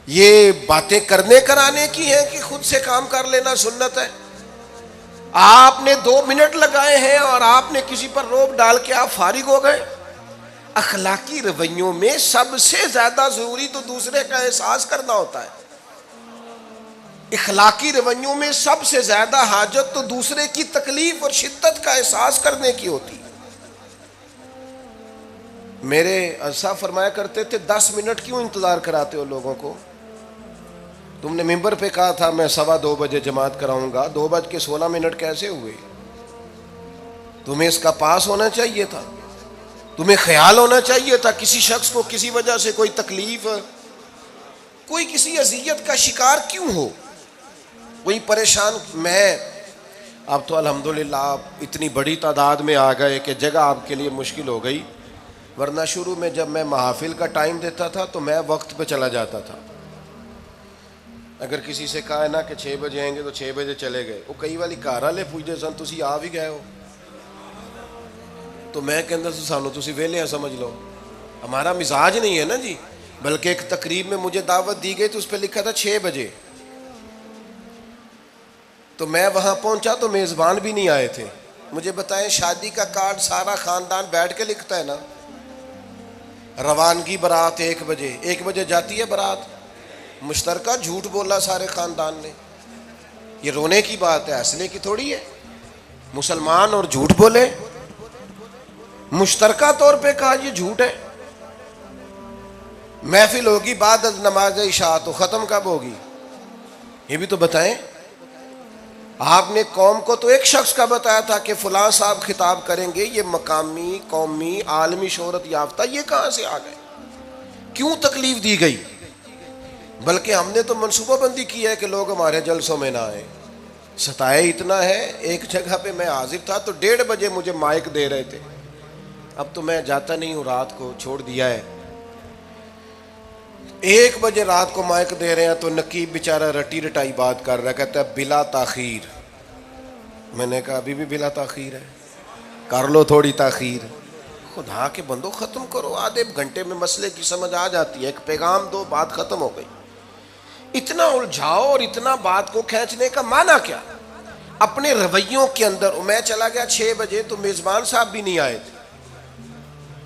یہ باتیں کرنے کرانے کی ہیں کہ خود سے کام کر لینا سنت ہے؟ آپ نے 2 منٹ لگائے ہیں اور آپ نے کسی پر روب ڈال کے آپ فارغ ہو گئے۔ اخلاقی رویوں میں سب سے زیادہ ضروری تو دوسرے کا احساس کرنا ہوتا ہے۔ اخلاقی رویوں میں سب سے زیادہ حاجت تو دوسرے کی تکلیف اور شدت کا احساس کرنے کی ہوتی ہے۔ میرے صاحب فرمایا کرتے تھے 10 منٹ کیوں انتظار کراتے ہو لوگوں کو؟ تم نے ممبر پہ کہا تھا میں 2:15 بجے جماعت کراؤں گا، 2:16 کیسے ہوئے؟ تمہیں اس کا پاس ہونا چاہیے تھا، تمہیں خیال ہونا چاہیے تھا کسی شخص کو کسی وجہ سے کوئی تکلیف، کوئی کسی اذیت کا شکار کیوں ہو، کوئی پریشان۔ میں اب تو الحمدللہ آپ اتنی بڑی تعداد میں آ گئے کہ جگہ آپ کے لیے مشکل ہو گئی، ورنہ شروع میں جب میں محافل کا ٹائم دیتا تھا تو میں وقت پہ چلا جاتا تھا۔ اگر کسی سے کہا ہے نا کہ 6 بجے آئیں گے تو 6 بجے چلے گئے، وہ کئی والی گھر والے پوچھتے سن تسی آ بھی گئے ہو، تو میں کہتا سانو تسی ویلے سمجھ لو، ہمارا مزاج نہیں ہے نا جی۔ بلکہ ایک تقریب میں مجھے دعوت دی گئی تو اس پہ لکھا تھا 6 بجے، تو میں وہاں پہنچا تو میزبان بھی نہیں آئے تھے۔ مجھے بتائیں شادی کا کارڈ سارا خاندان بیٹھ کے لکھتا ہے نا، روانگی برات 1 بجے، 1 بجے جاتی ہے برات، مشترکہ جھوٹ بولا سارے خاندان نے۔ یہ رونے کی بات ہے، ہنسنے کی تھوڑی ہے۔ مسلمان اور جھوٹ بولے، مشترکہ طور پہ کہا یہ جھوٹ ہے۔ محفل ہوگی بعد از نماز عشاء، تو ختم کب ہوگی یہ بھی تو بتائیں۔ آپ نے قوم کو تو ایک شخص کا بتایا تھا کہ فلاں صاحب خطاب کریں گے، یہ مقامی، قومی، عالمی شہرت یافتہ، یہ کہاں سے آ گئے؟ کیوں تکلیف دی گئی؟ بلکہ ہم نے تو منصوبہ بندی کی ہے کہ لوگ ہمارے جلسوں میں نہ آئیں۔ ستائے اتنا ہے، ایک جگہ پہ میں حاضر تھا تو 1:30 بجے مجھے مائک دے رہے تھے، اب تو میں جاتا نہیں ہوں، رات کو چھوڑ دیا ہے۔ 1 بجے رات کو مائک دے رہے ہیں تو نقیب بیچارہ رٹی رٹائی بات کر رہا ہے، کہتا ہے بلا تاخیر۔ میں نے کہا ابھی بھی بلا تاخیر ہے، کر لو تھوڑی تاخیر۔ خدا کے بندو ختم کرو، آدھے گھنٹے میں مسئلے کی سمجھ آ جاتی ہے، ایک پیغام دو، بات ختم ہو گئی۔ اتنا الجھاؤ اور اتنا بات کو کھینچنے کا معنی کیا؟ اپنے رویوں کے اندر۔ میں چلا گیا 6 بجے تو میزبان صاحب بھی نہیں آئے تھے،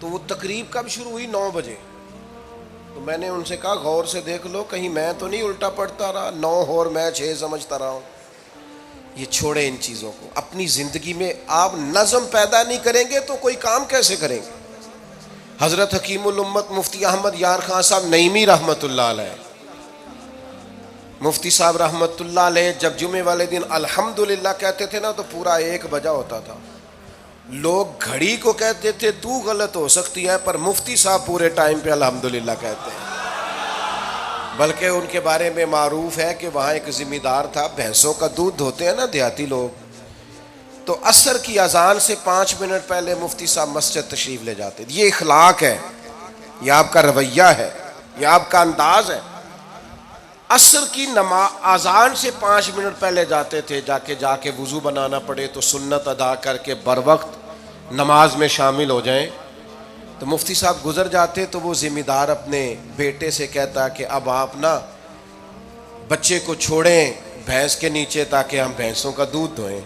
تو وہ تقریب کب شروع ہوئی؟ 9 بجے۔ تو میں نے ان سے کہا غور سے دیکھ لو کہیں میں تو نہیں الٹا پڑتا رہا، 9 اور میں 6 سمجھتا رہا ہوں۔ یہ چھوڑیں ان چیزوں کو، اپنی زندگی میں آپ نظم پیدا نہیں کریں گے تو کوئی کام کیسے کریں گے؟ حضرت حکیم الامت مفتی احمد یار خان صاحب نعیمی رحمۃ اللہ علیہ، مفتی صاحب رحمۃ اللہ علیہ جب جمعے والے دن الحمدللہ کہتے تھے نا تو پورا 1 بجا ہوتا تھا۔ لوگ گھڑی کو کہتے تھے تو غلط ہو سکتی ہے، پر مفتی صاحب پورے ٹائم پہ الحمدللہ کہتے ہیں۔ بلکہ ان کے بارے میں معروف ہے کہ وہاں ایک ذمہ دار تھا، بھینسوں کا دودھ دھوتے ہیں نا دیہاتی لوگ، تو عصر کی اذان سے 5 منٹ پہلے مفتی صاحب مسجد تشریف لے جاتے۔ یہ اخلاق ہے، یہ آپ کا رویہ ہے، یہ آپ کا انداز ہے۔ عصر کی اذان سے 5 منٹ پہلے جاتے تھے، جا کے وضو بنانا پڑے تو سنت ادا کر کے بر وقت نماز میں شامل ہو جائیں۔ تو مفتی صاحب گزر جاتے تو وہ ذمہ دار اپنے بیٹے سے کہتا کہ اب آپ نا بچے کو چھوڑیں بھینس کے نیچے تاکہ ہم بھینسوں کا دودھ دھوئیں۔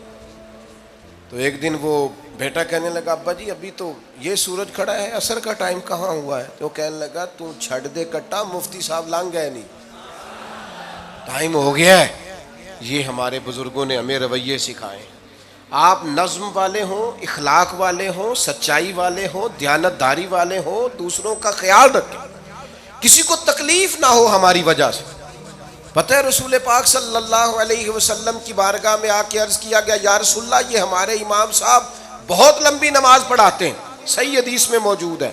تو ایک دن وہ بیٹا کہنے لگا ابا جی ابھی تو یہ سورج کھڑا ہے، عصر کا ٹائم کہاں ہوا ہے؟ تو وہ کہنے لگا تو چھڑ دے کٹا، مفتی صاحب لنگ گئے نہیں، ٹائم ہو گیا ہے۔ یہ ہمارے بزرگوں نے ہمیں رویے سکھائے۔ آپ نظم والے ہوں، اخلاق والے ہوں، سچائی والے ہوں، دیانتداری والے ہوں، دوسروں کا خیال رکھیں، کسی کو تکلیف نہ ہو ہماری وجہ سے۔ پتہ ہے رسول پاک صلی اللہ علیہ وسلم کی بارگاہ میں آ کے عرض کیا گیا یا رسول اللہ یہ ہمارے امام صاحب بہت لمبی نماز پڑھاتے ہیں، صحیح حدیث میں موجود ہے۔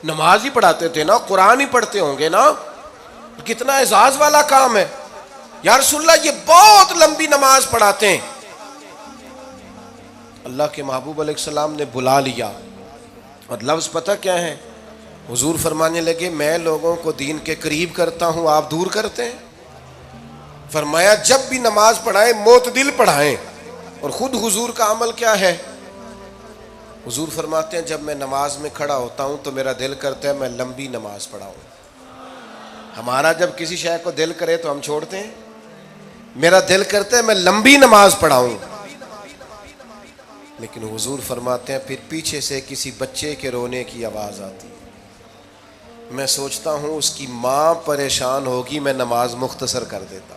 نماز ہی پڑھاتے تھے نا، قرآن ہی پڑھتے ہوں گے نا، کتنا اعزاز والا کام ہے۔ یا رسول اللہ یہ بہت لمبی نماز پڑھاتے ہیں۔ اللہ کے محبوب علیہ السلام نے بلا لیا، اور لفظ پتہ کیا ہے؟ حضور فرمانے لگے میں لوگوں کو دین کے قریب کرتا ہوں، آپ دور کرتے ہیں۔ فرمایا جب بھی نماز پڑھائیں معتدل پڑھائیں۔ اور خود حضور کا عمل کیا ہے؟ حضور فرماتے ہیں جب میں نماز میں کھڑا ہوتا ہوں تو میرا دل کرتا ہے میں لمبی نماز پڑھاؤں، ہمارا جب کسی شے کو دل کرے تو ہم چھوڑتے ہیں. میرا دل کرتا ہے میں لمبی نماز پڑھاؤں، لیکن حضور فرماتے ہیں پھر پیچھے سے کسی بچے کے رونے کی آواز آتی ہے، میں سوچتا ہوں اس کی ماں پریشان ہوگی، میں نماز مختصر کر دیتا.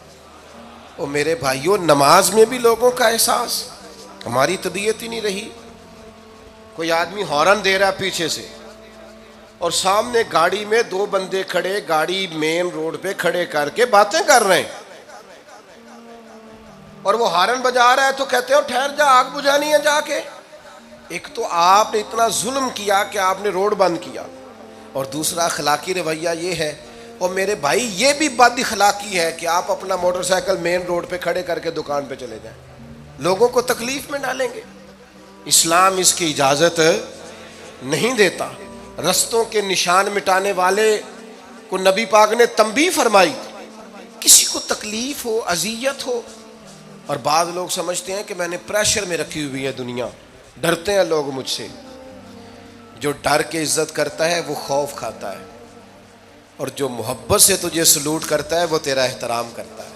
اور میرے بھائیوں، نماز میں بھی لوگوں کا احساس، ہماری طبیعت ہی نہیں رہی. کوئی آدمی ہارن دے رہا پیچھے سے اور سامنے گاڑی میں دو بندے کھڑے، گاڑی مین روڈ پہ کھڑے کر کے باتیں کر رہے ہیں، اور وہ ہارن بجا رہا ہے تو کہتے ہو ٹھہر جا، آگ بجھانی ہے جا کے. ایک تو آپ نے اتنا ظلم کیا کہ آپ نے روڈ بند کیا، اور دوسرا اخلاقی رویہ یہ ہے. اور میرے بھائی یہ بھی بد اخلاقی ہے کہ آپ اپنا موٹر سائیکل مین روڈ پہ کھڑے کر کے دکان پہ چلے جائیں، لوگوں کو تکلیف میں ڈالیں گے. اسلام اس کی اجازت نہیں دیتا. رستوں کے نشان مٹانے والے کو نبی پاک نے تنبیہ فرمائی. کسی کو تکلیف ہو، اذیت ہو، اور بعض لوگ سمجھتے ہیں کہ میں نے پریشر میں رکھی ہوئی ہے دنیا، ڈرتے ہیں لوگ مجھ سے. جو ڈر کے عزت کرتا ہے وہ خوف کھاتا ہے، اور جو محبت سے تجھے سلوٹ کرتا ہے وہ تیرا احترام کرتا ہے.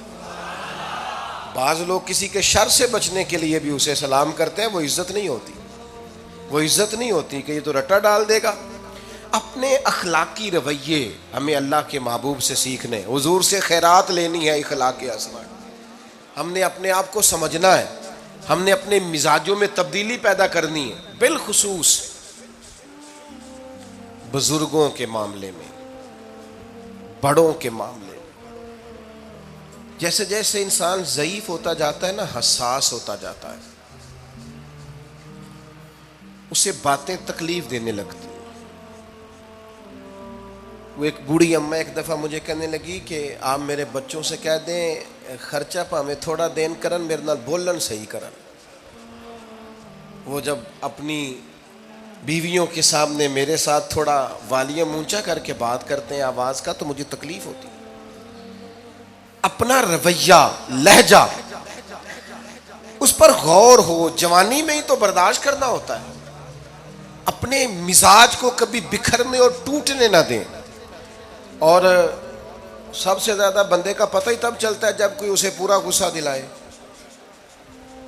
بعض لوگ کسی کے شر سے بچنے کے لیے بھی اسے سلام کرتے ہیں، وہ عزت نہیں ہوتی، وہ عزت نہیں ہوتی کہ یہ تو رٹا ڈال دے گا. اپنے اخلاقی رویے ہمیں اللہ کے محبوب سے سیکھنے، حضور سے خیرات لینی ہے. اخلاق اسما ہم نے اپنے آپ کو سمجھنا ہے، ہم نے اپنے مزاجوں میں تبدیلی پیدا کرنی ہے، بالخصوص بزرگوں کے معاملے میں، بڑوں کے معاملے میں. جیسے جیسے انسان ضعیف ہوتا جاتا ہے نا، حساس ہوتا جاتا ہے، اسے باتیں تکلیف دینے لگتی. وہ ایک بوڑھی اماں ایک دفعہ مجھے کہنے لگی کہ آپ میرے بچوں سے کہہ دیں خرچہ پاویں تھوڑا دین کرن، میرے نال بولن صحیح کرن. وہ جب اپنی بیویوں کے سامنے میرے ساتھ تھوڑا والیوم اونچا کر کے بات کرتے ہیں آواز کا، تو مجھے تکلیف ہوتی. اپنا رویہ، لہجہ، اس پر غور ہو. جوانی میں ہی تو برداشت کرنا ہوتا ہے. اپنے مزاج کو کبھی بکھرنے اور ٹوٹنے نہ دیں. اور سب سے زیادہ بندے کا پتہ ہی تب چلتا ہے جب کوئی اسے پورا غصہ دلائے،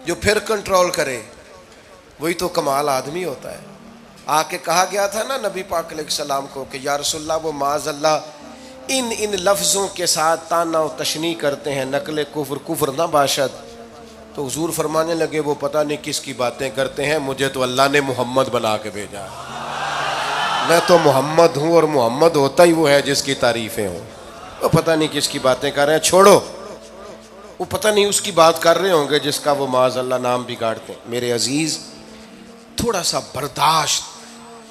جو پھر کنٹرول کرے، وہی تو کمال آدمی ہوتا ہے. آ کے کہا گیا تھا نا نبی پاک علیہ السلام کو کہ یا رسول اللہ وہ معاذ اللہ ان لفظوں کے ساتھ تانا و تشنیع کرتے ہیں، نقل کفر نہ باشد. تو حضور فرمانے لگے وہ پتہ نہیں کس کی باتیں کرتے ہیں، مجھے تو اللہ نے محمد بنا کے بھیجا ہے. میں تو محمد ہوں، اور محمد ہوتا ہی وہ ہے جس کی تعریفیں ہوں. وہ پتہ نہیں کس کی باتیں کر رہے ہیں، چھوڑو. وہ پتہ نہیں اس کی بات کر رہے ہوں گے جس کا وہ معاذ اللہ نام بگاڑتے ہیں. میرے عزیز، تھوڑا سا برداشت،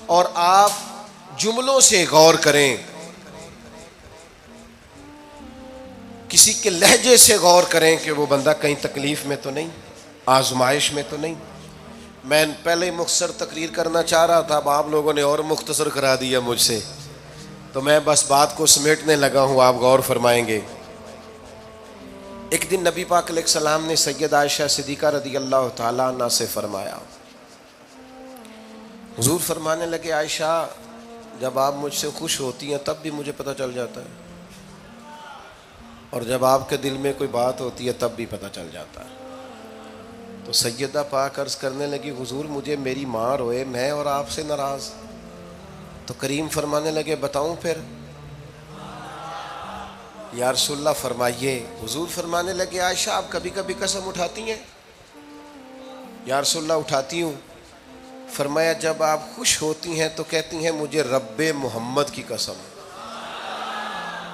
اور آپ جملوں سے غور کریں، کسی کے لہجے سے غور کریں کہ وہ بندہ کہیں تکلیف میں تو نہیں، آزمائش میں تو نہیں. میں پہلے ہی مختصر تقریر کرنا چاہ رہا تھا، اب آپ لوگوں نے اور مختصر کرا دیا مجھ سے، تو میں بس بات کو سمیٹنے لگا ہوں، آپ غور فرمائیں گے. ایک دن نبی پاک علیہ السلام نے سید عائشہ صدیقہ رضی اللہ تعالیٰ عنہ سے فرمایا. حضور فرمانے لگے عائشہ جب آپ مجھ سے خوش ہوتی ہیں تب بھی مجھے پتہ چل جاتا ہے، اور جب آپ کے دل میں کوئی بات ہوتی ہے تب بھی پتہ چل جاتا ہے. تو سیدہ پاک عرض کرنے لگی حضور مجھے میری ماں روئے، میں اور آپ سے ناراض. تو کریم فرمانے لگے بتاؤں پھر؟ یا رسول اللہ فرمائیے. حضور فرمانے لگے عائشہ آپ کبھی کبھی قسم اٹھاتی ہیں؟ یا رسول اللہ اٹھاتی ہوں. فرمایا جب آپ خوش ہوتی ہیں تو کہتی ہیں مجھے رب محمد کی قسم،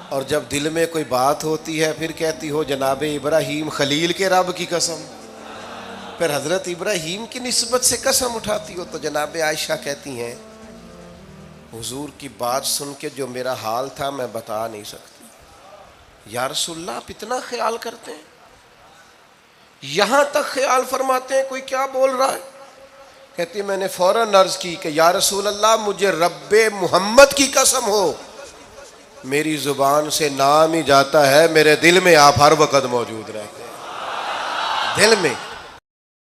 اور جب دل میں کوئی بات ہوتی ہے پھر کہتی ہو جناب ابراہیم خلیل کے رب کی قسم. پھر حضرت ابراہیم کی نسبت سے قسم اٹھاتی ہو. تو جناب عائشہ کہتی ہیں حضور کی بات سن کے جو میرا حال تھا میں بتا نہیں سکتی. یا رسول اللہ آپ اتنا خیال کرتے ہیں؟ یہاں تک خیال فرماتے ہیں کوئی کیا بول رہا ہے؟ کہتی میں نے فوراً عرض کی کہ یا رسول اللہ مجھے رب محمد کی قسم ہو، میری زبان سے نام ہی جاتا ہے، میرے دل میں آپ ہر وقت موجود رہتے ہیں. دل میں